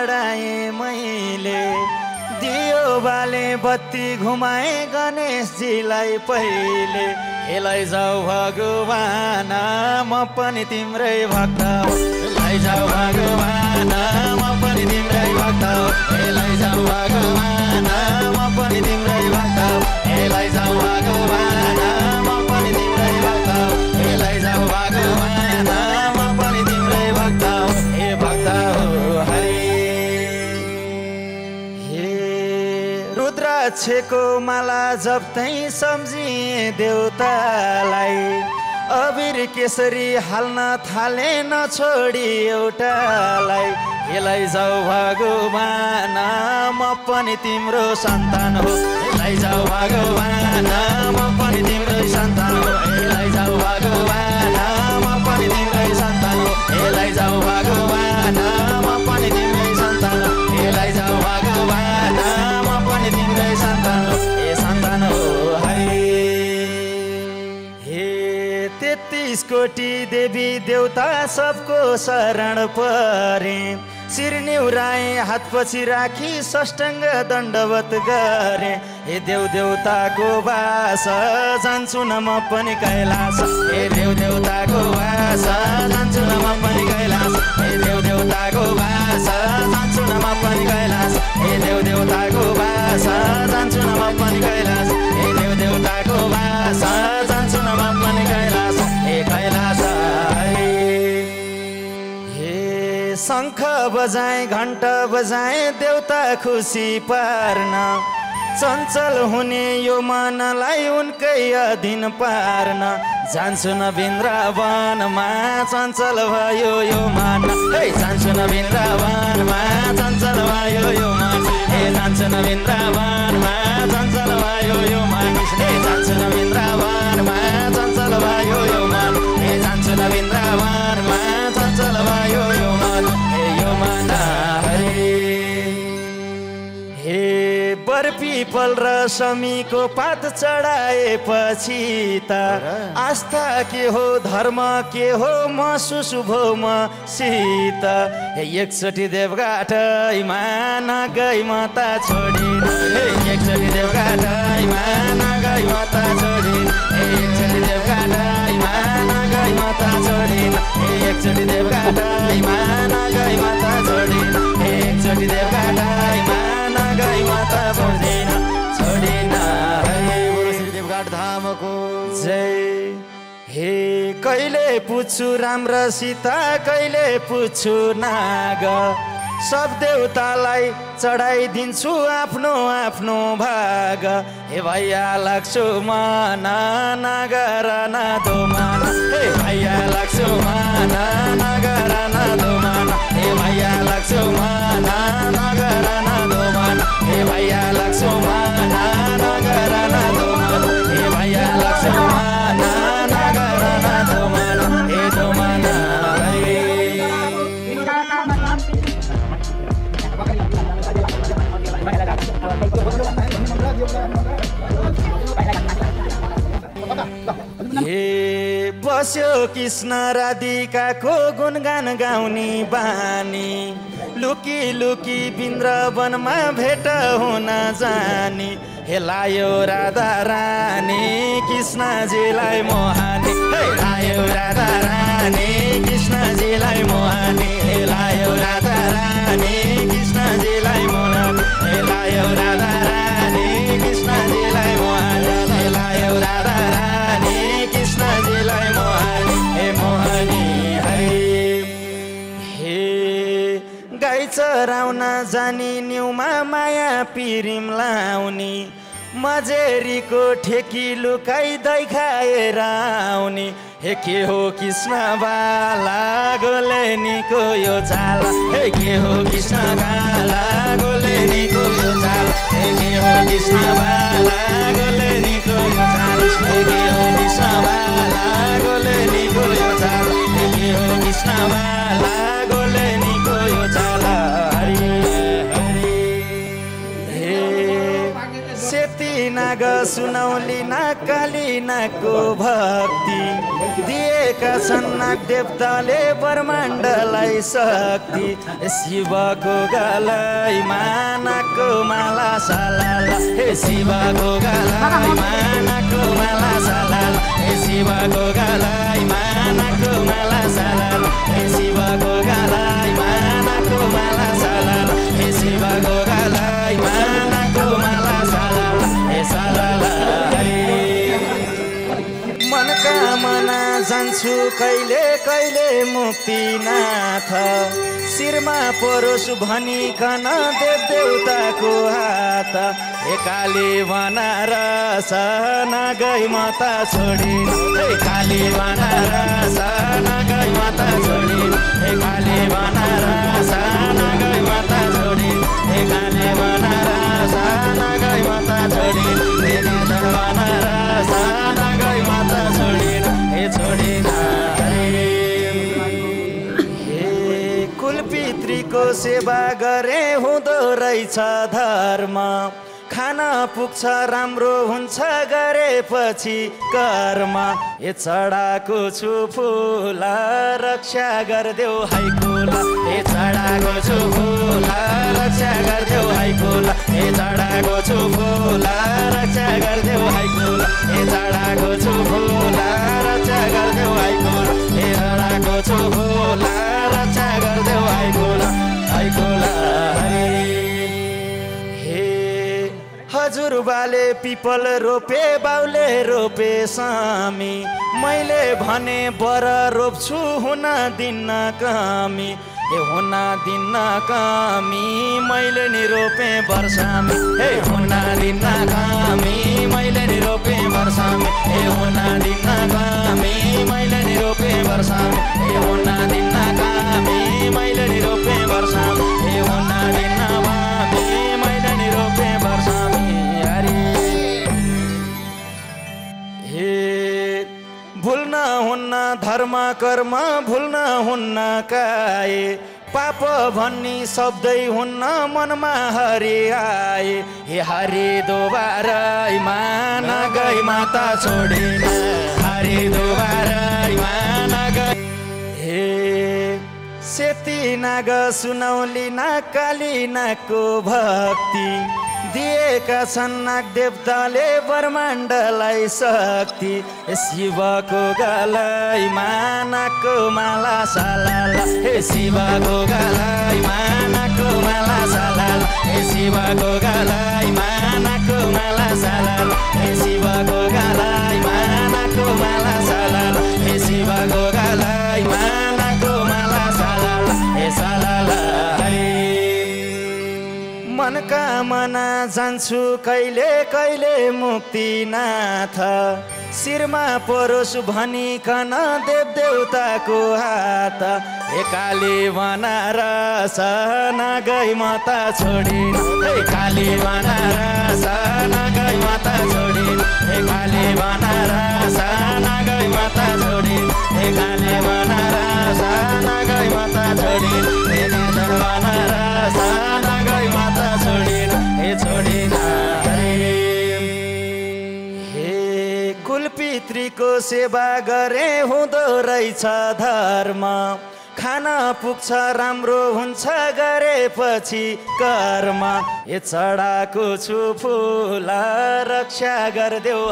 चढाएँ मैले दियो बाले बत्ती घुमाए गणेशजीलाई पहिले लैजाऊ भगवान म पनि तिम्रै भक्त हो लैजाऊ भगवान म पनि तिम्रै भक्त हो लैजाऊ भगवान म पनि तिम्रै भक्त हो लैजाऊ भगवान म पनि तिम्रै भक्त हो लैजाऊ भगवान म पनि तिम्रै भक्त हो हे भक्त हो हरि हे रुद्राक्षको माला जप्तै सम्झिए देउतालाई अबिर केसरी हाल्न थाले नछोडी एउटालाई लैजाऊ भगवान म पनि तिम्रो सन्तान हो लैजाऊ भगवान म पनि तिम्रै सन्तान हो लैजाऊ भगवान म पनि तिम्रै सन्तान हो लैजाऊ भगवान म पनि तिम्रै सन्तान हो लैजाऊ भगवान म पनि तिम्रै सन्तान हो सन्तान हो हरि 33 कोटी देवी देवता सबको शरण परे शिर निहुराए हात पछि राखी सष्टाङ्ग दण्डवत गरे हे देव देवताको वास जान्छु न म पनि कैलाश हे देव देवताको वास जान्छु न म पनि कैलाश हे देव देवताको वास जान्छु न म पनि कैलाश हे देव देवताको वास जान्छु न म पनि कैलाश हे देव देवताको वास जान्छु न म पनि कैलाश हे कैलाश शङ्ख बजाए घण्टा बजाए देउता खुसी पार्न चञ्चल हुने यो मनलाई उनकै अधीन पार्न जान्छु न वृन्दावनमा चञ्चल भयो यो मन हे जान्छु न वृन्दावनमा चञ्चल भयो यो मन हे जान्छु न वृन्दावनमा चञ्चल भयो यो मन हे जान्छु न वृन्दावनमा चञ्चल भयो यो मन हे जान्छु न वृन्दावनमा चञ्चल भयो यो मन यो मन हे बरपिपल र शमीको पात चढाएपछि त आस्था के हो धर्म के हो म सुशुभो म सीत एकचोटि देवघाटैमा नगई माता छोडिन एकचोटि देवघाटैमा नगई माता छोडिन एकचोटि देवघाटैमा नगई माता छोडिन एकचोटि देवघाटैमा नगई माता छोडिन एकचोटि देवघाटैमा नगई माता छोडिन छोडिन हे गुरु श्री देवघाट धामको जय हे कहिले पुछु राम्रोसित कहिले पुछु नाग सब देवतालाई चढाइदिन्छु आफ्नो आफ्नो भाग हे भैया लाग्छु मन नगर नदोमान हे भैया लाग्छु मन नगर नदोमान हे भैया लाग्छु मन नगर नदोमान हे भैया लाग्छु मन नगर नदोमान हे भैया लाग्छु मन नगर नदोमान हे दोमान हे बस्यो कृष्ण राधिकाको गुणगान गाउने बानी लुकी लुकी वृन्दावनमा भेट हुन जानी हे लायो राधा रानी कृष्णजीलाई मोहानी हे लायो राधा रानी कृष्णजीलाई मोहानी हे लायो राधा रानी कृष्णजीलाई मोहानी हे लायो राधा रानी कृष्णजीलाई मोहानी हे लायो राधा रानी कृष्णजीलाई मोहानी हे मोहानी गाई चराउन जानी न्युमा माया पिरिम लाउनी मजेरीको ठेकी लुकाई दही खाएर आउने हे के हो कृष्ण बाला गोलेनीको यो चाल हे के हो कृष्ण बाला गोलेनीको यो चाल हे के हो कृष्ण बाला गोलेनीको यो चाल हे के हो कृष्ण बाला गोलेनीको यो चाल हे के हो कृष्ण बाला गोलेनीको यो चाल सेती नाग सुनौली नाकाली नागको भक्ति दिएका छन् नाग देवताले ब्रह्माण्डलाई शक्ति शिवको गलैमा नागको माला सालाला हे शिवको गलैमा नागको माला सालाला हे शिवको गलैमा नागको माला सालाला हे शिवको गलैमा नागको माला सालाला हे शिवको गलैमा नागको माला सालाला हे सालाला मनकामना जान्छु कहिले कहिले मुक्तिनाथ शिरमा परोस् भनिकन देवदेवताको हात एकाले बनारस नगई माता छोडिन् एकाले बनारस नगई माता छोडिन् एकाले बनारस नगई माता छोडिन् एकाले बनारस नगई माता छोडिन् एकाले बनारस नगई माता छोडिन् हे छोडिन् कुलपितृको सेवा गरे हुँदो रहेछ धर्म खान पुग्छ राम्रो हुन्छ गरेपछि कर्म ए चढाको छु फुल रक्षा गरिदेऊ हाइकुल ए चढाको छु फुल रक्षा गरिदेऊ हाइकुल ए चढाको छु फुल रक्षा गरिदेऊ हाइकुल ए चढाको छु फुल रक्षा गरिदेऊ हाइकुल ए चढाको छु फुल रक्षा गरिदेऊ हाइकुल हाइकुल हजुरबाले पिपल रोपे बाउले रोपे सामी मैले भने बर रोप्छु हुन दिन्न कमी ए हुन दिन्न कमी मैले नि रोपे वर्षामी ए हुन दिन्न कमी मैले नि रोपे वर्षामी ए हुन दिन्न कमी मैले नि रोपे वर्षामी ए हुन दिन्न कमी मैले नि रोपे वर्षामी ए हुन दिन्न कमी मैले नि रोपे वर्षामी भुल्न हुन्न धर्म कर्म भुल्न हुन्न काए पाप भन्ने शब्दै हुन्न मनमा हरि आए हे हरि दोबारा मान गई माता छोडिन हरि दोबारा मान गई हे सेती नाग सुनौली नाकाली नागको भक्ति दिएका छन् नाग देवताले ब्रह्माण्डलाई शक्ति शिवको गलैमा नागको माला सालाला हे शिवको गलैमा नागको माला सालाला हे शिवको गलैमा नागको माला सालाला हे शिवको गलैमा नागको माला सालाला हे शिवको गलैमा नागको माला सालाला हे सालाला मनकामना जान्छु कहिले कहिले मुक्तिनाथ शिरमा परोस् भनिकन देवदेवताको हात एकाले बनारस नगई माता छोडिन् एकाले बनारस नगई माता छोडिन् एकाले बनारस नगई माता छोडिन् एकाले बनारस नगई माता छोडिन् एकाले बनारस नगई माता छोडिन् हे छोडिन् कुलपितृको सेवा गरे हुँदो रहेछ धर्म खान पुग्छ राम्रो हुन्छ गरेपछि कर्म ए चढाको छु फुल रक्षा गरिदेऊ